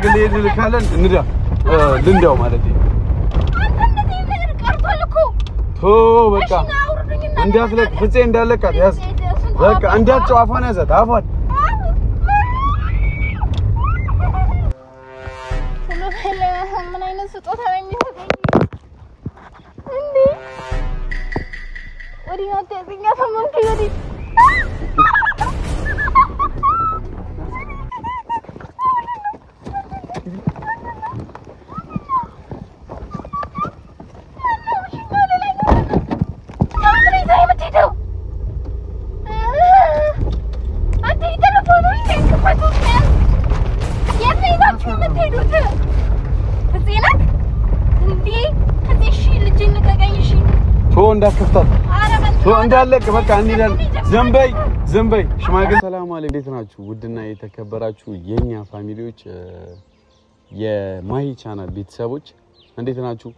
قليل الكالن ندا لنداو مالتي هو بقى عندك لك فزي عندك ياس بقى عندك تعرفون هذا تعرفون من أين سطوتها مني ودي نوتي زينة فممكن ودي እንዳለክ በቃ እንዲለን ዘንበይ ሽማግሌ ሰላም አለይኩም እንዴት ናችሁ ውድና የተከበራችሁ የኛ ፋሚሊዎች የማሂ ቻናል ቤተሰቦች እንዴት ናችሁ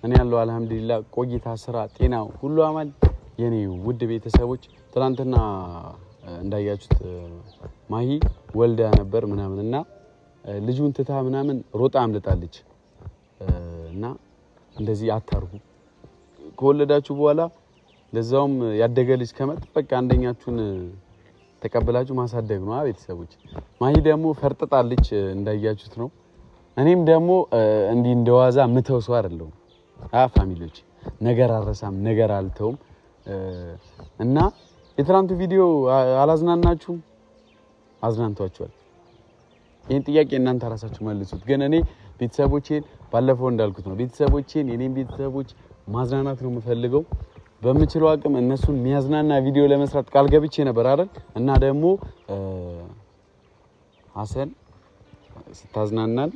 እኔ ያለው አልহামዱሊላህ ቆይታ ስራ ጤና ሁሉ አማን የኔ ውድ ቤተሰቦች ትላንትና እንዳያችሁት ማሂ ወልዳ ነበር ምናምንና ልጁን ትታ ምናምን ሮጣ አምልጣለች እና እንደዚህ አታርጉ ከወለዳችሁ በኋላ ለዛውም ያደገ ልጅ ከመጣ በቃ አንደኛችሁን ተቀበላችሁ ማሳደግ ነው ቤተሰቦች ማሂ ደግሞ ፈርጥጣለች እንዳያችሁት ነው እኔም ደግሞ እንዲ እንደዋዛ ምተውሰው አይደለም ፋሚሊዎች ነገር አረሳም ነገር አልተውም እና የትራንቱ ቪዲዮ አላዝናናችሁም አዝናንቷችኋል ይሄን ጥያቄ እናንተ ራሳችሁ መልሱት ግን እኔ ቤተሰቦቼን ባለፈው እንዳልኩት ነው ቤተሰቦቼን የኔን ቤተሰቦች ማዝናናት ነው የምፈልገው በመችለው አቅም እነሱን የሚያዝናና ቪዲዮ ለመስራት ቃል ገብቼ ነበር አይደል እና ደግሞ ሐሰን ስታዝናናን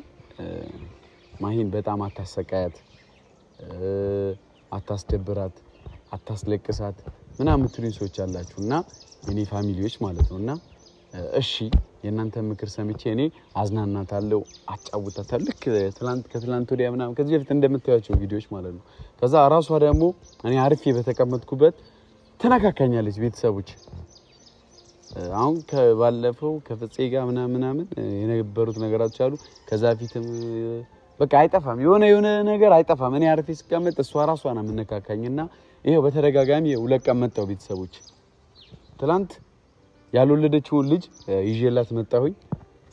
ማሂን በጣም አታሰቃያት አታስደብራት አታስለቅሳት ምናምን ትሉኝ ሰዎች አላችሁና የኔ ፋሚሊዎች ማለት ነውና እሺ የናንተ ምክር ሰምቼ እኔ አዝናናታለሁ አጫውታታለሁ ልክ ከትላንት ወዲያ ምናምን ከዚህ በፊት እንደምታያቸው ቪዲዮዎች ማለት ነው ከዛ ራሷ ደግሞ እኔ አርፌ በተቀመጥኩበት ተናካካኛለች ቤተሰቦች አሁን ከባለፈው ከፍጼ ጋር ምናምን የነበሩት ነገራቶች አሉ ከዛ ፊትም በቃ አይጠፋም የሆነ ነገር አይጠፋም እኔ አርፌ ስቀመጥ እሷ ራሷና ምንካካኝና ይሄው በተደጋጋሚ ውለቀመጣው ቤተሰቦች ትላንት ያልወለደችው ልጅ ይዤላት መጣሁኝ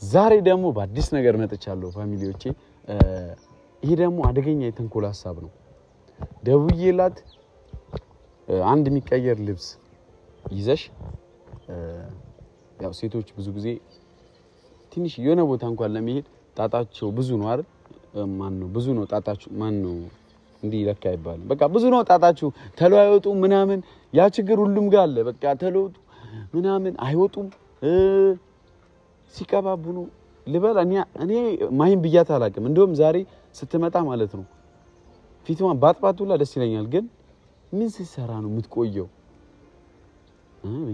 ዛሬ ደግሞ በአዲስ ነገር መጥቻለሁ ፋሚሊዎቼ ይሄ ደግሞ አደገኛ የተንኮል ሐሳብ ነው ደውዬላት አንድ የሚቀየር ልብስ ይዘሽ ያው ሴቶች ብዙ ጊዜ ትንሽ የሆነ ቦታ እንኳን ለመሄድ ጣጣቸው ብዙ ነው አይደል ማን ነው ብዙ ነው ጣጣቸው ማን ነው እንዲ ለካ ይባላል በቃ ብዙ ነው ጣጣቸው ተለዋይወጡ ምናምን ያ ችግር ሁሉም ጋር አለ በቃ ተለውጡ ምናምን አይወጡም ሲቀባቡ ነው ልበል እኔ ማሂን ብያት አላቅም እንደውም ዛሬ ስትመጣ ማለት ነው ፊቷን ባጥባቱላ ደስ ይለኛል ግን ምን ሲሰራ ነው የምትቆየው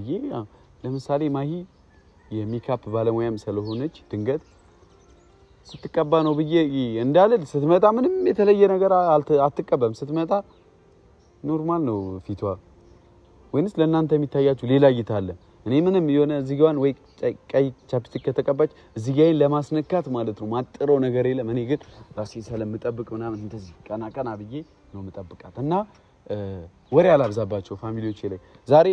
ይሄ ለምሳሌ ማሂ የሜካፕ ባለሙያም ስለሆነች ድንገት ስትቀባ ነው ብዬ እንዳልል ስትመጣ ምንም የተለየ ነገር አትቀበም ስትመጣ ኖርማል ነው ፊቷ ወይንስ ለእናንተ የሚታያችሁ ሌላ እይታ አለ እኔ ምንም የሆነ እዚህ ጋር ወይ ቀይ ቻፕስቲክ ከተቀባች እዚህ ጋር ለማስነካት ማለት ነው ማጥረው ነገር የለም እኔ ግን ራሴ ስለምጠብቅ ምናምን እንደዚህ ቀና ብዬ ነው የምጠብቃት እና ወሬ አላብዛባቸው ፋሚሊዎቼ ላይ ዛሬ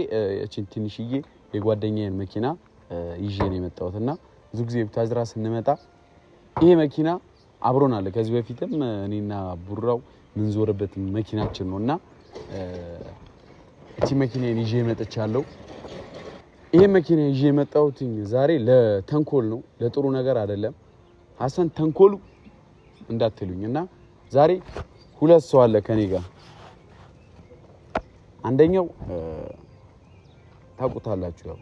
እቺን ትንሽዬ የጓደኛዬን መኪና ይዤ ነው የመጣሁትና ብዙ ጊዜ ብታዝራ ስንመጣ ይሄ መኪና አብሮን አለ ከዚህ በፊትም እኔና ቡራው ምን ዞርበት መኪናችን ነውና እቺ መኪናዬን ይዤ መጥቻለሁ ይሄ መኪና ይዤ መጣሁት ዛሬ ለተንኮል ነው ለጥሩ ነገር አይደለም ሐሰን ተንኮሉ እንዳትሉኝና ዛሬ ሁለት ሰው አለ ከኔ ጋር አንደኛው ታውቁታላችሁ ያው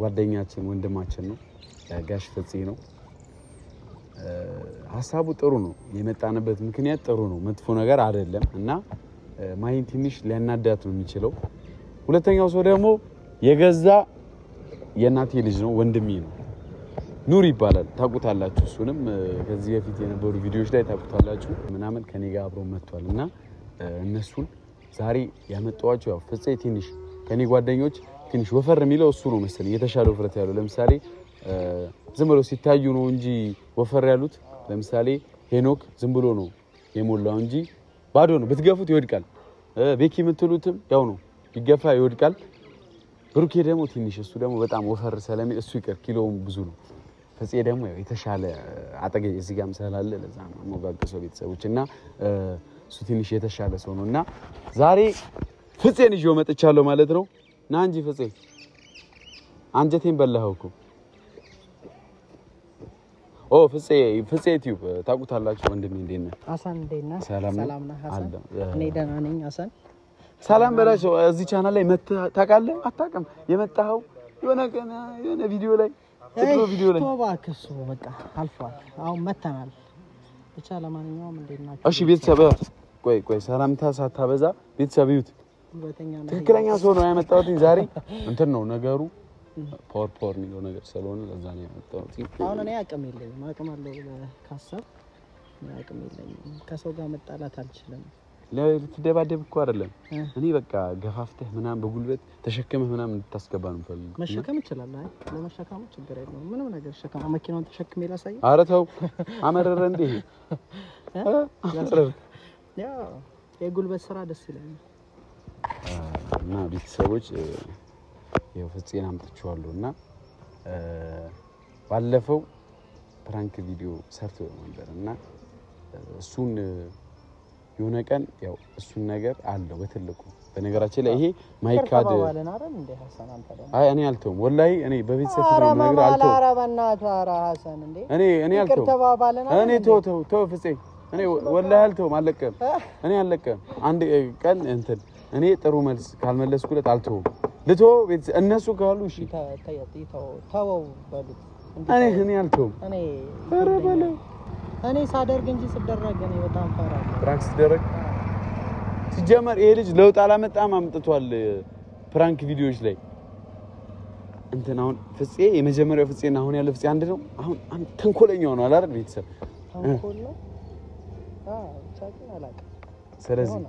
ጓደኛችን ወንድማችን ነው ጋሽ ፍፄ ነው ሐሳቡ ጥሩ ነው የመጣንበት ምክንያት ጥሩ ነው መጥፎ ነገር አይደለም እና ማሂን ትንሽ ሊያናዳት ነው የሚችለው ሁለተኛው ሰው ደግሞ የገዛ የናቴ ልጅ ነው ወንድሜ ነው ኑር ይባላል ታውቁታላችሁ እሱንም ከዚህ በፊት የነበሩ ቪዲዮዎች ላይ ታውቁታላችሁ ምናምን ከኔ ጋር አብሮ መጥቷልና እነሱን ዛሬ ያመጣዋቸው ያው ፍፄ ትንሽ ከኔ ጓደኞች ትንሽ ወፈር የሚለው እሱ ነው መሰለኝ የተሻለው ፍረት ያለው ለምሳሌ ዝም ብሎ ሲታዩ ነው እንጂ ወፈር ያሉት ለምሳሌ ሄኖክ ዝም ብሎ ነው የሞላው እንጂ ባዶ ነው ብትገፉት ይወድቃል ቤኪ የምትሉትም ያው ነው ይገፋ ይወድቃል ብሩኬ ደግሞ ትንሽ እሱ ደግሞ በጣም ወፈር ስለሚል እሱ ይቀር ኪሎውም ብዙ ነው ፍፄ ደግሞ ያው የተሻለ አጠገብ እዚህ ጋር መሰላለ ለዛ ነው ሞጋገሰው ቤተሰቦችና እሱ ትንሽ የተሻለ ሰው ነውና ዛሬ ፍፄን ይዤው መጥቻለሁ ማለት ነው ና እንጂ ፍፄ አንጀቴን በላኸው እኮ ኦ ፍፄ ዩቲዩብ ታውቁታላችሁ ወንድሜ እንዴት ነህ ሐሰን እንዴት ነህ ሰላም ነህ ሐሰን እኔ ደህና ነኝ ሐሰን ሰላም በላቸው እዚህ ቻናል ላይ ታውቃለህ አታውቅም የመጣኸው የሆነ ቪዲዮ ላይ ቪዲዮ ላይ ተባክሱ በቃ አልፏል አሁን መተናል ብቻ ለማንኛውም እንዴት ናችሁ እሺ ቤተሰብ ቆይ ሰላምታ ሳታበዛ ቤተሰብ ይዩት ትክክለኛ ሰው ነው ያመጣሁት ዛሬ እንትን ነው ነገሩ ፖር ነው ነገር ስለሆነ ለዛ ነው ያመጣሁት አሁን እኔ አቅም የለኝም አቅም አለው ካሰብ አቅም የለኝም ከሰው ጋር መጣላት አልችልም ለትደባደብ እኮ አይደለም እኔ በቃ ገፋፍተህ ምናም በጉልበት ተሸክመህ ምናም እንድታስገባ ነው ፈልግ መሸከም ይችላል አይ ለመሸከም ችግር የለውም ምንም ነገር ሸከማ መኪናውን ተሸክሜ ላሳይ ኧረ ተው አመረረ እንዴ ያ የጉልበት ስራ ደስ ይላል እና ቤተሰቦች ያው ፍፄን አምጥቼዋለሁና ባለፈው ፕራንክ ቪዲዮ ሰርቶ ነበርና እሱን የሆነ ቀን ያው እሱን ነገር አለው በትልቁ በነገራችን ላይ ይሄ ማይካድ አይ እኔ አልተውም ወላሂ እኔ በቤተሰብ ነው ነገር አልተውም ኧረ በእናትህ ኧረ ሐሰን እንዴ እኔ አልተውም እኔ ተው ፍፄ እኔ ወላሂ አልተውም አለቀም እኔ አለቀም አንድ ቀን እንትን እኔ ጥሩ መልስ ካልመለስኩለት አልተውም ልቶ እነሱ ካሉ እሺ ተወው በሉት እኔ አልተውም እኔ ኧረ በለው እኔ ሳደርግ እንጂ ሲደረግ እኔ በጣም ፈራለሁ ፕራንክ ሲደረግ ሲጀመር ይሄ ልጅ ለውጥ አላመጣም አምጥቷል ፕራንክ ቪዲዮዎች ላይ እንትን አሁን ፍፄ የመጀመሪያው ፍፄና አሁን ያለው ፍፄ አንድ ነው አሁን ተንኮለኛው ነው አይደል ቤተሰብ ተንኮል ነው ቻችን አላቀ ስለዚህ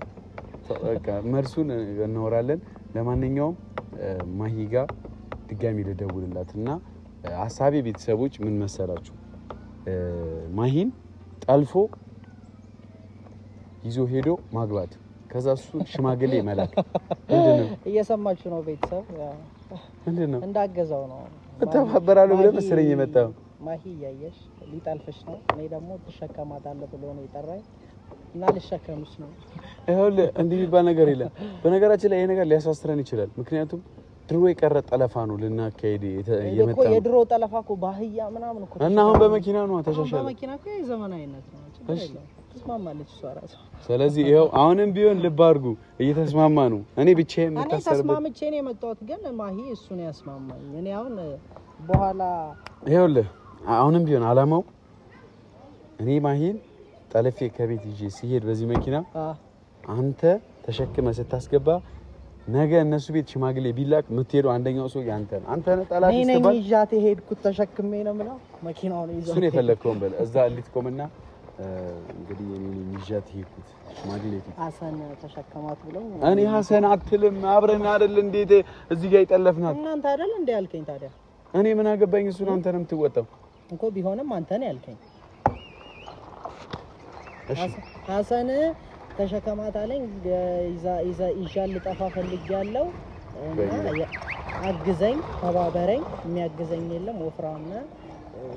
በቃ መልሱን እናወራለን ለማንኛውም ማሂጋ ድጋሚ ልደውልላትና ሐሳቤ ቤተሰቦች ምን መሰላችሁ ማሂን ጠልፎ ይዞ ሄዶ ማግባት ከዛ እሱ ሽማግሌ መላክ ምንድነው እየሰማችሁ ነው ቤተሰብ ምንድነው እንዳገዛው ነው ተባበራለሁ ብለህ መስለኝ የመጣው ማሂ ያየሽ ሊጣልፈሽ ነው እኔ ደግሞ ተሸከማታለሁ ብሎ ነው የጠራኝ እና ልሸከምሽ ነው ይኸውልህ እንዲህ የሚባል ነገር የለም በነገራችን ላይ ይሄ ነገር ሊያሳስረን ይችላል ምክንያቱም ድሮ የቀረ ጠለፋ ነው ልናካሄድ የመጣ ነው የድሮ ጠለፋ እኮ ባህያ ምናምን እኮ እና አሁን በመኪና ነው ተሻሻለ በመኪና እኮ የዘመናዊነት ነው ተስማማለች እሷ ራሷ ስለዚህ ይኸው አሁንም ቢሆን ልብ አድርጉ እየተስማማ ነው እኔ ብቻዬን የምታሰርበት እኔ ተስማምቼ ነው የመጣሁት ግን ማሂ እሱ ነው ያስማማኝ እኔ አሁን በኋላ ይኸውልህ አሁንም ቢሆን አላማው እኔ ማሂን ጠለፌ ከቤት ይዤ ሲሄድ በዚህ መኪና አንተ ተሸክመ ስታስገባ ነገ እነሱ ቤት ሽማግሌ ቢላክ ምትሄዱ አንደኛው ሰው ያንተ ነው አንተ ነህ ጠላት ይስተባል እኔ ይዣት ሄድኩት ተሸክሜ ነው ማለት መኪናውን ይዘው እሱን የፈለከውን በል እዛ እንድትቆምና እንግዲህ እኔ ይዣት ሄድኩት ሽማግሌ ሐሰን ተሸከማት ብለው እኔ ሐሰን አትልም አብረን አይደል እንዴት እዚህ ጋር ይጠለፍናል እናንተ አይደል እንዴ ያልከኝ ታዲያ እኔ ምን አገባኝ እሱን አንተ ነው የምትወጣው እንኮ ቢሆንም አንተ ነህ ያልከኝ ሐሰን ተሸከማት አለኝ ይዣል ልጠፋ ፈልጊያለሁ እና አግዘኝ ተባበረኝ የሚያግዘኝ የለም ወፍራም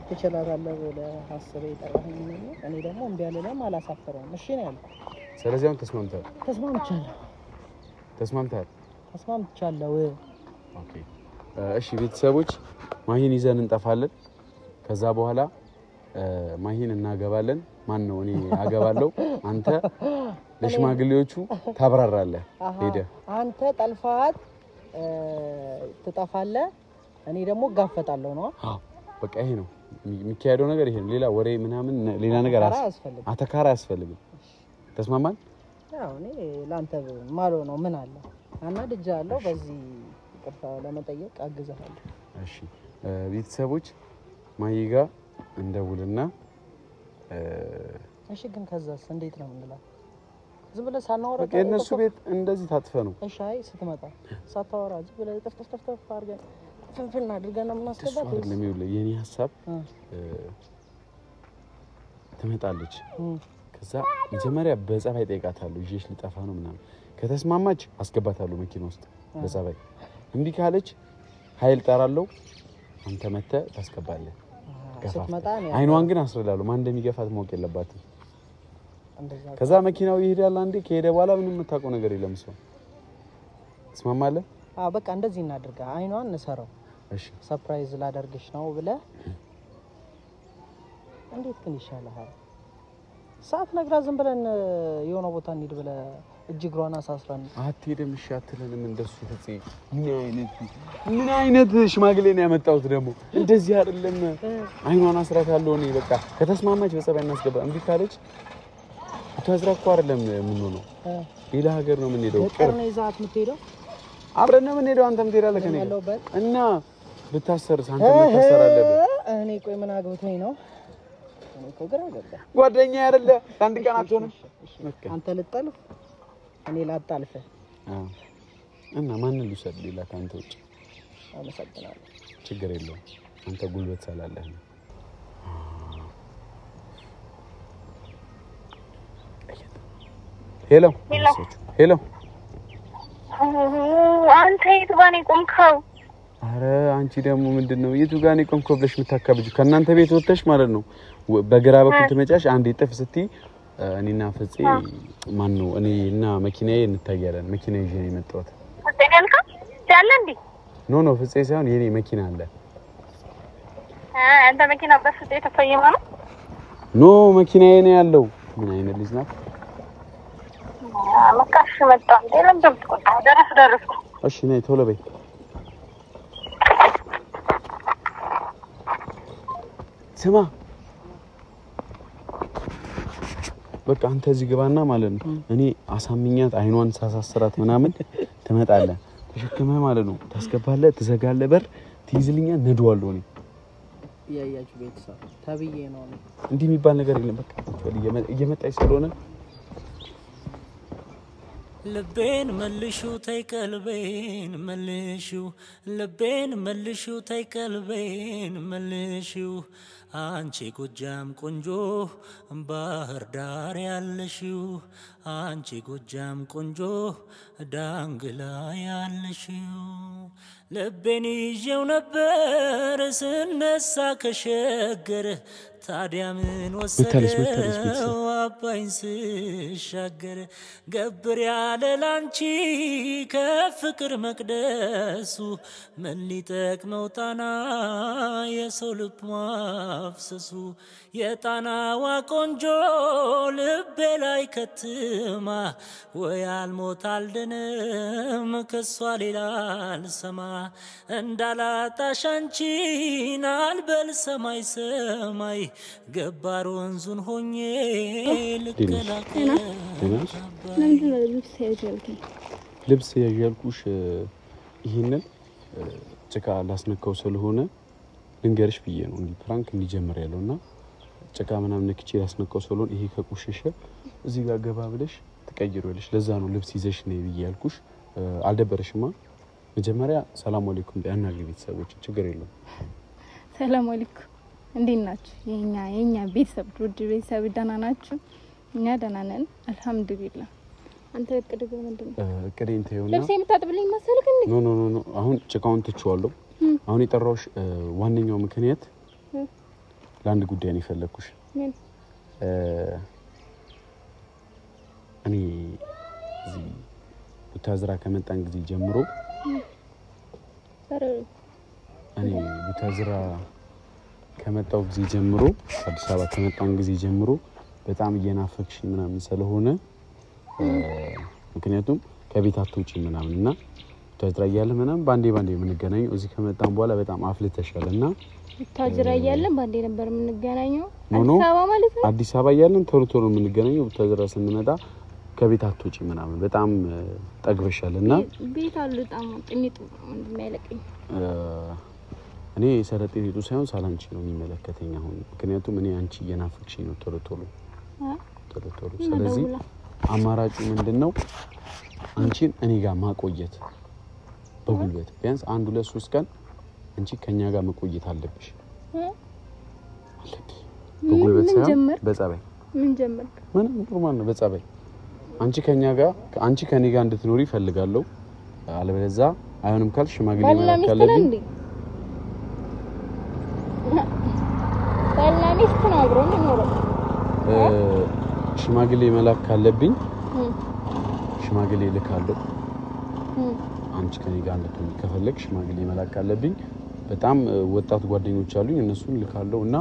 ትችላለህ ለሐሰብ የጠራኸኝ ነው እኔ ደግሞ እምቢ አልልም አላሳፈረውም እሺ ነው ያልኩት ስለዚህ አሁን ተስማምቻለሁ ኦኬ እሺ ቤተሰቦች ማሂን ይዘን እንጠፋለን ከዛ በኋላ ማሂን እናገባለን ማን ነው እኔ አገባለሁ አንተ ለሽማግሌዎቹ ታብራራለህ ሄደ አንተ ጠልፋት ትጠፋለህ እኔ ደግሞ ጋፈጣለሁ ነው አዎ በቃ ይሄ ነው የሚካሄደው ነገር ይሄ ነው ሌላ ወሬ ምናምን ሌላ ነገር አተካራ ያስፈልግም ተስማማን ያው እኔ ላንተ ማለው ነው ምን አለ አናድጃለሁ በዚህ ቅርታ ለመጠየቅ አግዘሃለሁ እሺ ቤተሰቦች ማሂጋ እንደውልና እሺ ግን ከዛስ እንዴት ነው የምንለው ዝም ብለህ ሳናወራ ከእነሱ ቤት እንደዚህ ታጥፈ ነው እሺ አይ ስትመጣ ሳታወራ ዝም ብለህ ጥፍጥፍ አድርገን ፍንፍን አድርገን እናስገባት አይደለም ይኸውልህ የኔ ሐሳብ ትመጣለች ከዛ መጀመሪያ በጸባይ ጠይቃታለሁ ይዤሽ ልጠፋ ነው ምናምን ከተስማማች አስገባታለሁ መኪና ውስጥ በጸባይ እንዴ ካለች ኃይል ጠራለሁ አንተ መተህ ታስገባለህ አይኗን ግን አስረዳለሁ ማን እንደሚገፋት ማወቅ የለባትም ከዛ መኪናው ይሄዳል አንዴ ከሄደ በኋላ ምንም የምታውቀው ነገር የለም ሰው ትስማማለህ በቃ እንደዚህ እናድርጋ አይኗን እንሰራው እሺ ሰርፕራይዝ ላደርግሽ ነው ብለህ እንዴት ግን ይሻላል ሰዓት ነግራ ዝም ብለን የሆነ ቦታ እንሂድ ብለህ እጅግሯን አሳስራን አትሄድም እሺ አትለንም እንደሱ ፍፄ ምን አይነት ሽማግሌ ነው ያመጣሁት ደግሞ እንደዚህ አይደለም አይኗን አስራታለሁ እኔ በቃ ከተስማማች በጸባይ እናስገባ እንዴ ካለች ተዝራኩ አይደለም ምን ነው ሌላ ሀገር ነው የምንሄደው ቀርነ ይዛት የምትሄደው አብረን ነው የምንሄደው አንተም ትሄዳለህ ከኔ እና ብታሰርስ አንተም ታሰራለህ እኔ ቆይ ምን አግብቶኝ ነው እኔ እኮ ግራ ገባ ጓደኛዬ አይደለ አንድ ቀን አትሆንም አንተ ልጠልፍ እኔ ላጣልፈ እና ማን ልውሰድ ሌላ ካንተ ውጭ አመሰግናለሁ ችግር የለውም አንተ ጉልበት ስላለህ ነው ሄሎ ሄሎ አንተ የት ጋር ነው ቆምከው አረ አንቺ ደግሞ ምንድነው የቱ ጋር ነው ቆምከው ብለሽ የምታካብጁ ከናንተ ቤት ወጥተሽ ማለት ነው በግራ በኩል ትመጫሽ አንዴ ጥፍ ስትይ እኔና ፍፄ ማን ነው እኔና መኪናዬ እንታያለን መኪና ይዤ ነው የመጣሁት ተገልካ ያለ እንዴ ኖ ፍፄ ሳይሆን የኔ መኪና አለ አንተ መኪና በፍፄ ተፈየማ ነው ኖ መኪናዬ ነው ያለው ምን አይነት ልጅ ናት መካሽ መጣ ደረም ደምጥቆታ ደረስ እሺ ነይ ቶሎ በይ ስማ በቃ አንተ እዚህ ግባና ማለት ነው እኔ አሳምኛት አይኗን ሳሳስራት ምናምን ትመጣለህ ተሸክመህ ማለት ነው ታስገባለህ ትዘጋለህ በር ትይዝልኛ ነድዋለሁ እኔ ያያችሁ ቤተሰብ ታብዬ ነው እንዲህ የሚባል ነገር የለም በቃ እየመጣች ስለሆነ ልቤን መልሹ ተይ ቀልቤን መልሹ ልቤን መልሹ ተይ ቀልቤን መልሹ አንቺ ጎጃም ቆንጆ ባህር ዳር ያለሽው አንቺ ጎጃም ቆንጆ ዳንግላ ያለሽው ልቤን ይዤው ነበር ስነሳ ከሸገር ታዲያ ምን ወሰደው አባይን ስሻገር ገብር ያለ ላንቺ ከፍቅር መቅደሱ ምን ሊጠቅመው ጣና የሰው ልብ ማፍሰሱ የጣናዋ ቆንጆ ልቤ ላይ ከትማ ወይ አልሞት አልድንም ከሷ ሌላ አልሰማ እንዳላጣሽ አንቺን አልበል ሰማይ ሰማይ ገባር ወንዙን ሆኜ ልከላከል ልብስ ያያልኩሽ ይሄንን ጭቃ ላስነካው ስለሆነ ልንገርሽ ብዬ ነው እንዴ ፕራንክ እንዲጀምር ያለውና ጭቃ ምናምን ነክቼ ላስነካው ስለሆነ ይሄ ከቆሸሸ እዚህ ጋር ገባ ብለሽ ትቀይሪዋለሽ ለዛ ነው ልብስ ይዘሽ ነይ ብዬ ያልኩሽ አልደበረሽማ መጀመሪያ ሰላም አለይኩም ያናግሪ ቤተሰቦች ችግር የለም ሰላም አለይኩም እንዴት ናችሁ የኛ ቤተሰብ ውድ ቤተሰብ ደህና ናችሁ እኛ ደህና ነን አልহামዱሊላህ አንተ እቅድህ ምንድነው እቅዴን ተይውና ልብስ የምታጥብልኝ መሰለክ እንዴ ኖ አሁን ጭቃውን ትችዋለሁ አሁን የጠራውሽ ዋንኛው ምክንያት ለአንድ ጉዳይ ነው የፈለኩሽ ምን እኔ እዚህ ቡታዝራ ከመጣን ጊዜ ጀምሮ እኔ ቡታዝራ ከመጣው ጊዜ ጀምሮ አዲስ አበባ ከመጣን ጊዜ ጀምሮ በጣም እየናፈቅሽ ምናምን ስለሆነ ምክንያቱም ከቤት አትውጪ ምናምንና ቡታዝራ ያያለ ምናምን ባንዴ የምንገናኘው እዚህ ከመጣን በኋላ በጣም አፍልተሻልና ቡታዝራ ያያለን ባንዴ ነበር የምንገናኘው አዲስ አበባ ማለት ነው አዲስ አበባ ያያለን ቶሎ የምንገናኘው ቡታዝራ ስንመጣ ከቤት አትውጪ ምናምን በጣም ጠግበሻልና ቤት አሉ በጣም ጥኒጡ እንደማይለቀኝ እኔ ሰረጤቱ ሳይሆን ሳላንቺ ነው የሚመለከተኝ አሁን ምክንያቱም እኔ አንቺ እየናፈቅሽኝ ነው ቶሎ ስለዚህ አማራጩ ምንድነው አንቺን እኔ ጋር ማቆየት በጉልበት ቢያንስ 1 2 3 ቀን አንቺ ከኛ ጋር መቆየት አለብሽ አለብሽ በጉልበት ሳይሆን በጸባይ ምን ጀመርክ ምን ኖርማል ነው በጸባይ አንቺ ከኛ ጋር አንቺ ከኔ ጋር እንድትኖሪ ፈልጋለሁ አለበለዚያ አይሆንም ካልሽ ሽማግሌ መላክ ካለብኝ ባላሚስት ነው አብሮ ነው ሽማግሌ መላክ ካለብኝ ሽማግሌ ልካለሁ አንቺ ከኔ ጋር እንድትሆኚ ከፈለግሽ ሽማግሌ መላክ ካለብኝ በጣም ወጣት ጓደኞች አሉኝ እነሱን ልካለሁ እና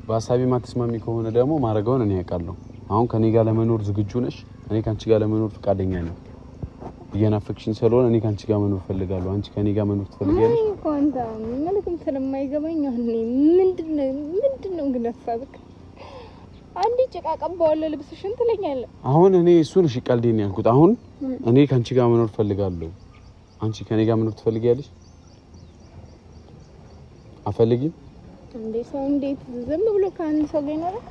በሐሳቢ ማትስማሚ ከሆነ ደግሞ ማረጋውን እኔ ያውቃለሁ አሁን ከኔ ጋር ለመኖር ዝግጁ ነሽ እኔ ካንቺ ጋር ለመኖር ፈቃደኛ ነኝ እየናፈቅሽኝ ስለሆነ እኔ ካንቺ ጋር መኖር ፈልጋለሁ አንቺ ከኔ ጋር መኖር ትፈልጊያለሽ ኮንታ ምንም ስለማይገባኝ አሁን ምንድነው ግን አሳብክ አንዴ ጭቃ ቀባውለ ልብስሽን ትለኛለህ አሁን እኔ እሱን እሺ ቀልዴን ያልኩት አሁን እኔ ካንቺ ጋር መኖር ፈልጋለሁ አንቺ ከኔ ጋር መኖር ትፈልጊያለሽ አፈልጊም እንዴ ሰው እንዴት ዝም ብሎ ካን ሰው ጋር ይኖራል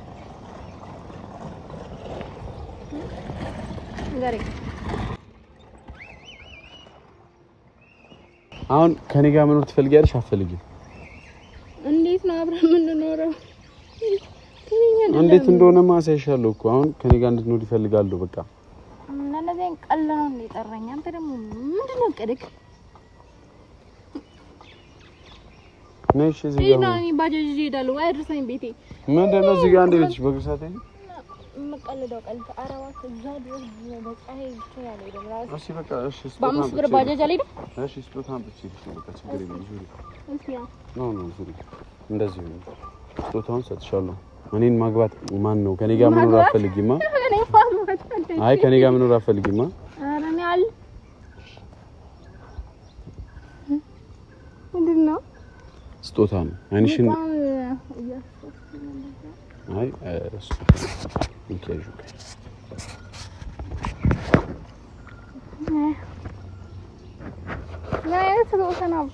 ጋሪ አሁን ከኔ ጋር መኖር ትፈልጊያለሽ አፈልጊም እንዴት ነው አብረን የምንኖረው እንዴት እንደሆነ ማሳይሻለሁ እኮ አሁን ከኔ ጋር እንድትኖር ይፈልጋሉ በቃ እነዚህን ቀለለው እንደጠራኝ አንተ ደግሞ ምንድነው ቀደክ ነሽ እዚህ ጋር ነው ባጃጅ ይሄዳሉ አይደርሰኝ ቤቴ ምንድነው እዚህ ጋር እንደ ቤትሽ በግርሳት አይደል መቀለዳው ቀልት አራዋት እዛ ድረስ በፀሐይ ብቻ ያለው ይደምራል እሺ በቃ እሺ በአምስት ብር ባጃጅ አልሄድም እሺ ስጦታን ብትችይሽ በቃ ችግር የለም ዙሪ እስኪ ኖ ዙሪ እንደዚህ ነው ስጦታውን ሰጥሻለሁ እኔን ማግባት ማን ነው ከኔ ጋር መኖር አትፈልጊማ አይ ከኔ ጋር መኖር አትፈልጊማ ኧረ እኔ አል ምንድነው ስጦታ ነው አይንሽን አይ እንከጁ ስጦታ ነው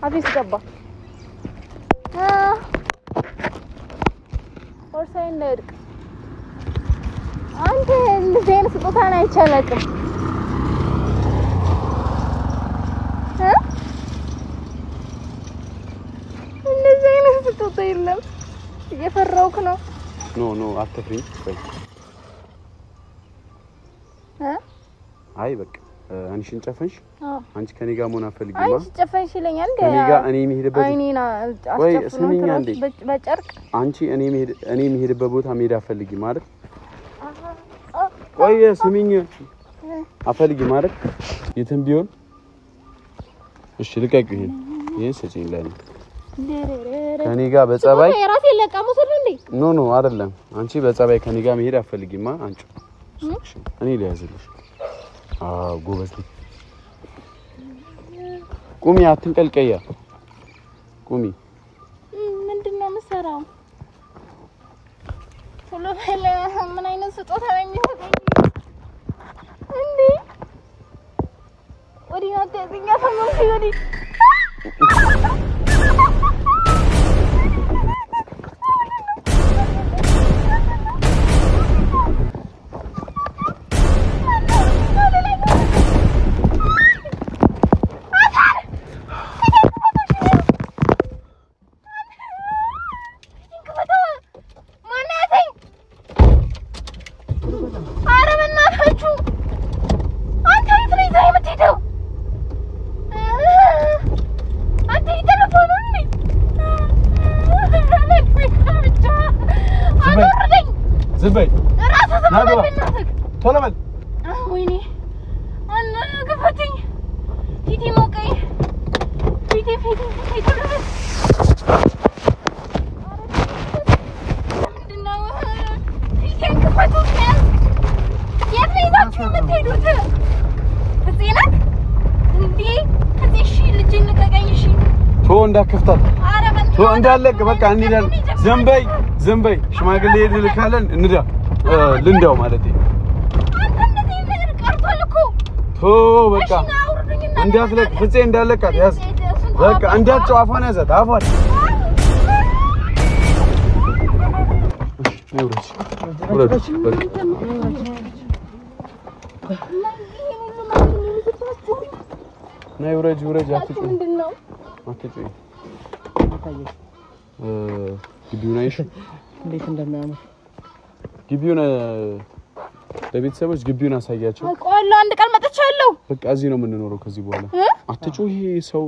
አቤት ገባ ወርሳይ እንደርቅ አንተ እንደዚህ አይነት ስጦታ ነው አይቻለቅም እንደዚህ አይነት ስጦታ የለም እየፈራውክ ነው ኖ አትፍሪ አይ በቃ አንቺን ጨፈንሽ አንቺ ከኔ ጋር መሆን አፈልጊማ አንቺ ጨፈንሽ ይለኛል ከኔ ጋር እኔ የሚሄድበት አይኔና ወይ ስሚኝ አንዴ በጨርቅ አንቺ እኔ የሚሄድበት ቦታ መሄድ አፈልጊ ማለት ወይ ስሚኝ አፈልጊ ማለት የትም ቢሆን እሺ ልቀቅ ይሄን ሰጪኝ ለኔ ከኔ ጋር በጸባይ የራሴ ለቃሙ ስለንዴ ኖ አይደለም አንቺ በጸባይ ከኔ ጋር መሄድ አፈልጊማ አንቺ እኔ ሊያዝልሽ ጎበዝ ቁሚ አትንቀልቀያ ቁሚ ምንድነው የምሰራው ቶሎ በለ ምን አይነት ስጦታ ነው የሚሰጠኝ እንዴ ወዲያ ተዝኛ ተመልሽ ወዲ ዝበይ ናግባ ቶሎ በል ወይኔ አና ገፋተኝ ፊቴ ሞቀኝ ፊቴ ቶሎ በል ምንድነው ፊቴን ክፈቱ የት ነው ይዛችሁ የምትሄዱት ህፃናት እንዴ ከዚህ እሺ ልጅን ልቀቀኝ እሺ ቶ እንዳከፍታት ቶ እንዳለቅ በቃ እንሂዳለን ዝም በይ ሽማግሌ ልልካለን እንዳ ልንዳው ማለት ነው ቶ በቃ እንዳትለቅ ፍፄ እንዳለቃት ያዝ በቃ እንዳትጨው አፏን ያዛት አፏን ውረድ በቃ ናይ ውረጅ አትጩ ምንድነው አትጩ ታየሽ ግቢው ናይሽ እንዴት እንደሚያምር ግቢውን ለቤተሰቦች ግቢውን አሳያቸው አውቀዋለሁ አንድ ቀን መጥቻለሁ በቃ እዚህ ነው የምንኖረው ከዚህ በኋላ አትጩ ይሄ ሰው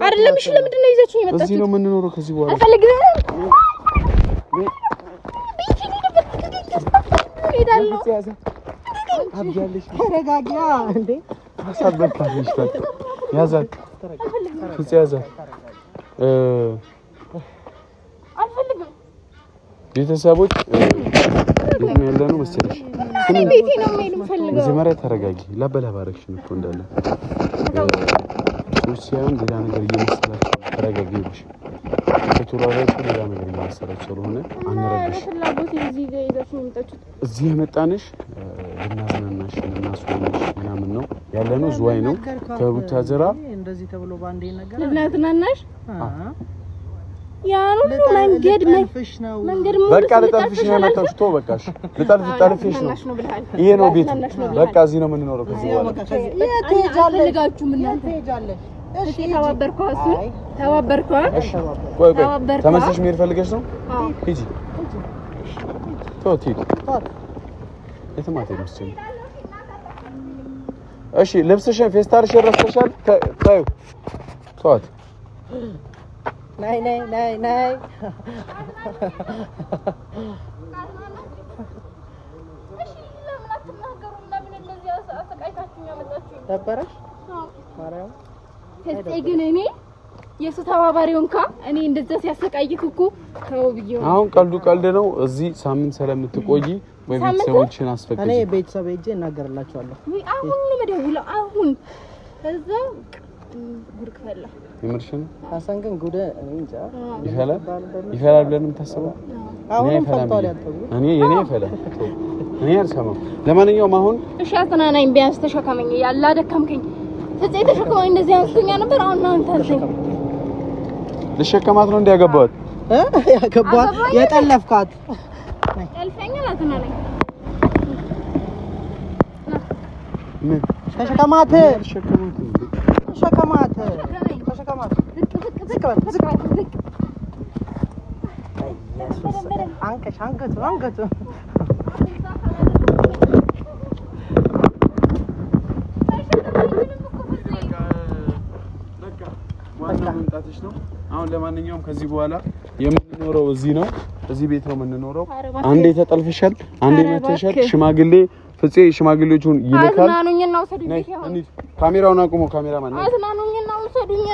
አይደለም እሺ ለምንድን ነው ይዛችሁ የመጣችሁት እዚህ ነው የምንኖረው ከዚህ በኋላ አልፈልግም ሄዳለሁ አብያለሽ ተረጋጊያ እንዴ አሳበካለሽ ያዛት ያዛት አልፈልግም ቤተሰቦች የት ነው ያለነው መሰለሽ እኔ ቤቴ ነው የምሄድ ፈልገው መጀመሪያ ተረጋጊ ላበላባረክሽን እኮ እንዳለ ሶሲያን ሌላ ነገር እየመሰላችሁ ተረጋጊ ብሽ ከተወራራችሁ ሌላ ነገር እየመሰላችሁ ስለሆነ አንረብሽ ፍላጎት እዚህ ጋር ይዛችሁ የመጣችሁት እዚህ የመጣንሽ ልናዝናናሽ ልናስወንሽ ምናምን ነው ያለነው ዝዋይ ነው ከቡታጀራ እንደዚህ ተብሎ ባንዴ ነገር ልናዝናናሽ ያኑ መንገድ በቃ ልጠልፍሽ ነው መጣሽ ቶ በቃሽ ልጠልፍሽ ነው ይሄ ነው ቤት በቃ እዚህ ነው የምንኖረው ከዚህ በኋላ ፈልጋችሁ ምን ትሄጃለሽ እሺ ተባበርኩ እሺ ቆይ ተመለስሽ መሄድ ፈልገሽ ነው ሂጂ ቶቲ የተማተ መስሎኝ እሺ ልብስሽን ፌስታልሽን ረስተሻል ታዩ ቶት ናይ እሺ ለምን አትናገሩም ለምን እንደዚህ አሰቃይታችሁ ያመጣችሁ ደበረሽ ማርያም ከዚህ ግን እኔ የሱ ተባባሪውንካ እኔ እንደዛ ሲያሰቃይክ እኮ ተው ብዬው አሁን ቀልድ ነው እዚህ ሳምንት ስለምትቆይ ወይ ቤተሰቦችን አስፈቅጂ እኔ ቤተሰብ ሄጄ እናገርላችኋለሁ ወይ አሁን ነው መደውለው አሁን ከዛ ጉርክ ፈላ ይመርሽን ሀሰን ግን ጉደ እኔ እንጃ ይፈላል ብለን የምታስበው አሁን ፈንታው ያጠው የኔ ይፈላል እኔ አልሰማም ለማንኛውም አሁን እሺ አስተናናኝ ቢያንስ ተሸከመኝ ያላ ደከምከኝ ፍፄ ተሸከመኝ እንደዚህ አንስቶኛ ነበር አሁን አንተ አልከኝ ልሸከማት ነው እንዲያገባት ያገባት የጠለፍካት ጠልፈኛ አስተናናኝ ምን ተሸከማት አንገቱ መምጣትሽ ነው አሁን ለማንኛውም ከዚህ በኋላ የምንኖረው እዚህ ነው እዚህ ቤት ነው የምንኖረው አንዴ ተጠልፈሻል አንዴ መተሻል ሽማግሌ ፍፄ ሽማግሌዎቹን ይልካል አዝናኑኝና ወሰዱኝ ካሜራውን አቁሞ ካሜራማን አዝናኑኝና ወሰዱኝ